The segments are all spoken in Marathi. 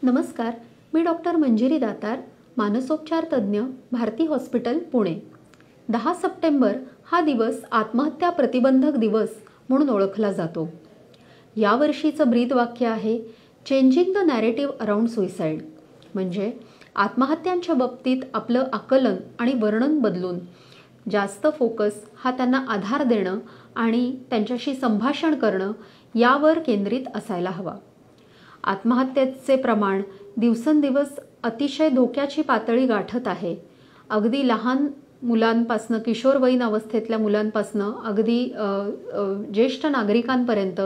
नमस्कार, मी डॉक्टर मंजिरी दातार, मानसोपचार तज्ज्ञ, भारती हॉस्पिटल, पुणे. 10 सप्टेंबर हा दिवस आत्महत्या प्रतिबंधक दिवस म्हणून ओळखला जातो. यावर्षीचं ब्रीदवाक्य आहे, चेंजिंग द नॅरेटिव्ह अराउंड सुइसाईड. म्हणजे आत्महत्यांच्या बाबतीत आपलं आकलन आणि वर्णन बदलून जास्त फोकस हा त्यांना आधार देणं आणि त्यांच्याशी संभाषण करणं यावर केंद्रित असायला हवा. आत्महत्येचे प्रमाण दिवसेंदिवस अतिशय धोक्याची पातळी गाठत आहे. अगदी लहान मुलांपासनं, किशोरवयीन अवस्थेतल्या मुलांपासनं अगदी ज्येष्ठ नागरिकांपर्यंत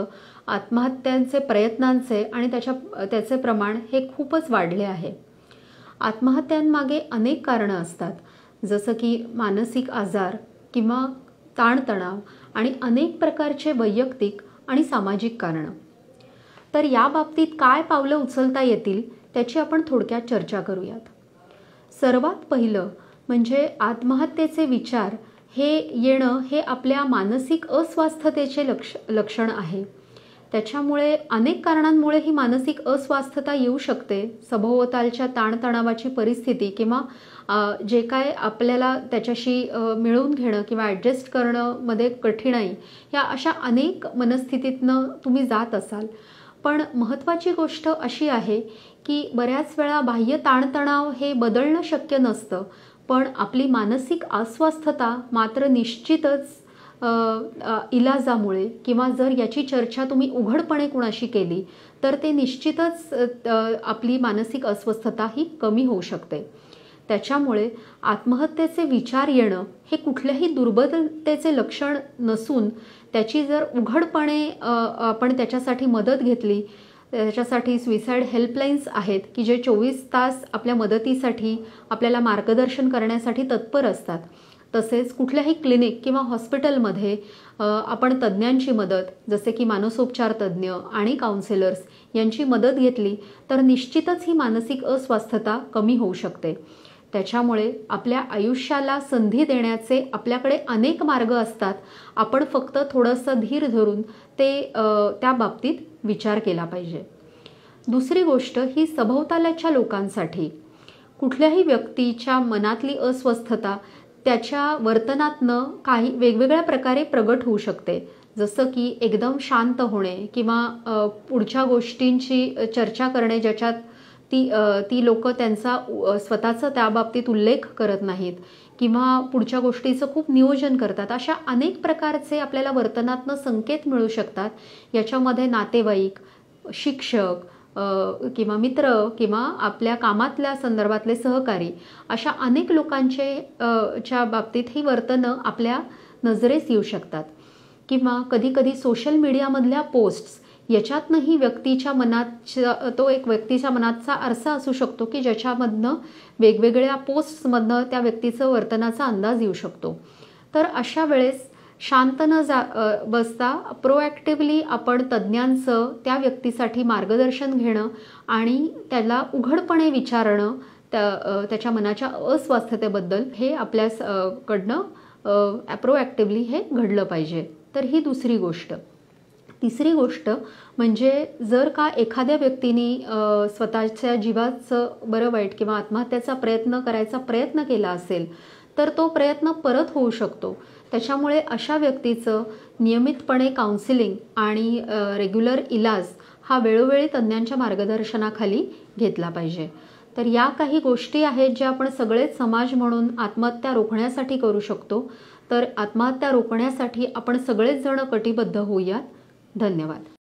आत्महत्यांचे प्रयत्नांचे आणि त्याचे प्रमाण हे खूपच वाढले आहे. आत्महत्यांमागे अनेक कारणं असतात, जसं की मानसिक आजार किंवा ताणतणाव आणि अनेक प्रकारचे वैयक्तिक आणि सामाजिक कारणं. तर या बाबतीत काय पावलं उचलता येतील त्याची आपण थोडक्यात चर्चा करूयात. सर्वात पहिलं म्हणजे आत्महत्येचे विचार हे येणं हे आपल्या मानसिक अस्वास्थतेचे लक्षण आहे. त्याच्यामुळे अनेक कारणांमुळे ही मानसिक अस्वास्थता येऊ शकते. सभोवतालच्या ताणतणावाची परिस्थिती किंवा जे काय आपल्याला त्याच्याशी मिळवून घेणं किंवा ॲडजस्ट करणं मध्ये कठीणाई, या अशा अनेक मनस्थितीतनं तुम्ही जात असाल. पण महत्त्वाची गोष्ट अशी आहे की बऱ्याच वेळा बाह्य ताणतणाव हे बदलणं शक्य नसतं, पण आपली मानसिक अस्वस्थता मात्र निश्चितच इलाजामुळे किंवा जर याची चर्चा तुम्ही उघडपणे कुणाशी केली तर ते निश्चितच आपली मानसिक अस्वस्थता ही कमी होऊ शकते. त्याच्यामुळे आत्महत्येचे विचार येणं हे कुठल्याही दुर्बलतेचे लक्षण नसून त्याची जर उघडपणे आपण त्याच्यासाठी मदत घेतली, त्याच्यासाठी सुइसाईड हेल्पलाईन्स आहेत की जे 24 तास आपल्या मदतीसाठी आपल्याला मार्गदर्शन करण्यासाठी तत्पर असतात. तसेच कुठल्याही क्लिनिक किंवा हॉस्पिटलमध्ये आपण तज्ज्ञांची मदत, जसे की मानसोपचार तज्ज्ञ आणि काउन्सिलर्स यांची मदत घेतली तर निश्चितच ही मानसिक अस्वस्थता कमी होऊ शकते. त्याच्यामुळे आपल्या आयुष्याला संधी देण्याचे आपल्याकडे अनेक मार्ग असतात. आपण फक्त थोडंसं धीर धरून त्या बाबतीत विचार केला पाहिजे. दुसरी गोष्ट ही सभोवतालच्या लोकांसाठी कुठल्याही व्यक्तीच्या मनातली अस्वस्थता त्याच्या वर्तनातनं काही वेगवेगळ्या प्रकारे प्रगट होऊ शकते. जसं की एकदम शांत होणे किंवा पुढच्या गोष्टींची चर्चा करणे ज्याच्यात ती लोक त्यांचा स्वतःचा त्या बाबतीत उल्लेख करत नाहीत किंवा पुढच्या गोष्टीचं खूप नियोजन करतात. अशा अनेक प्रकारचे आपल्याला वर्तनातनं संकेत मिळू शकतात. याच्यामध्ये नातेवाईक, शिक्षक किंवा मित्र किंवा आपल्या कामातल्या संदर्भातले सहकारी, अशा अनेक च्या बाबतीत ही वर्तनं आपल्या नजरेस येऊ शकतात. किंवा कधीकधी सोशल मीडियामधल्या पोस्ट्स याच्यातनंही व्यक्तीच्या मनाचा आरसा असू शकतो की ज्याच्यामधनं वेगवेगळ्या पोस्ट्समधनं त्या व्यक्तीचं वर्तनाचा अंदाज येऊ शकतो. तर अशा वेळेस शांत न बसता प्रोॲक्टिव्हली आपण तज्ज्ञांचं त्या व्यक्तीसाठी मार्गदर्शन घेणं आणि त्याला उघडपणे विचारणं त्याच्या मनाच्या अस्वस्थतेबद्दल हे आपल्याकडनं प्रोॲक्टिव्हली हे घडलं पाहिजे. तर ही दुसरी गोष्ट. तिसरी गोष्ट म्हणजे जर का एखाद्या व्यक्तीने स्वतःच्या जीवाचं बरं वाईट किंवा आत्महत्येचा प्रयत्न केला असेल तर तो प्रयत्न परत होऊ शकतो. त्याच्यामुळे अशा व्यक्तीचं नियमितपणे काउन्सिलिंग आणि रेग्युलर इलाज हा वेळोवेळी तज्ज्ञांच्या मार्गदर्शनाखाली घेतला पाहिजे. तर या काही गोष्टी आहेत ज्या आपण सगळेच समाज म्हणून आत्महत्या रोखण्यासाठी करू शकतो. तर आत्महत्या रोखण्यासाठी आपण सगळेच जण कटिबद्ध होऊयात. धन्यवाद.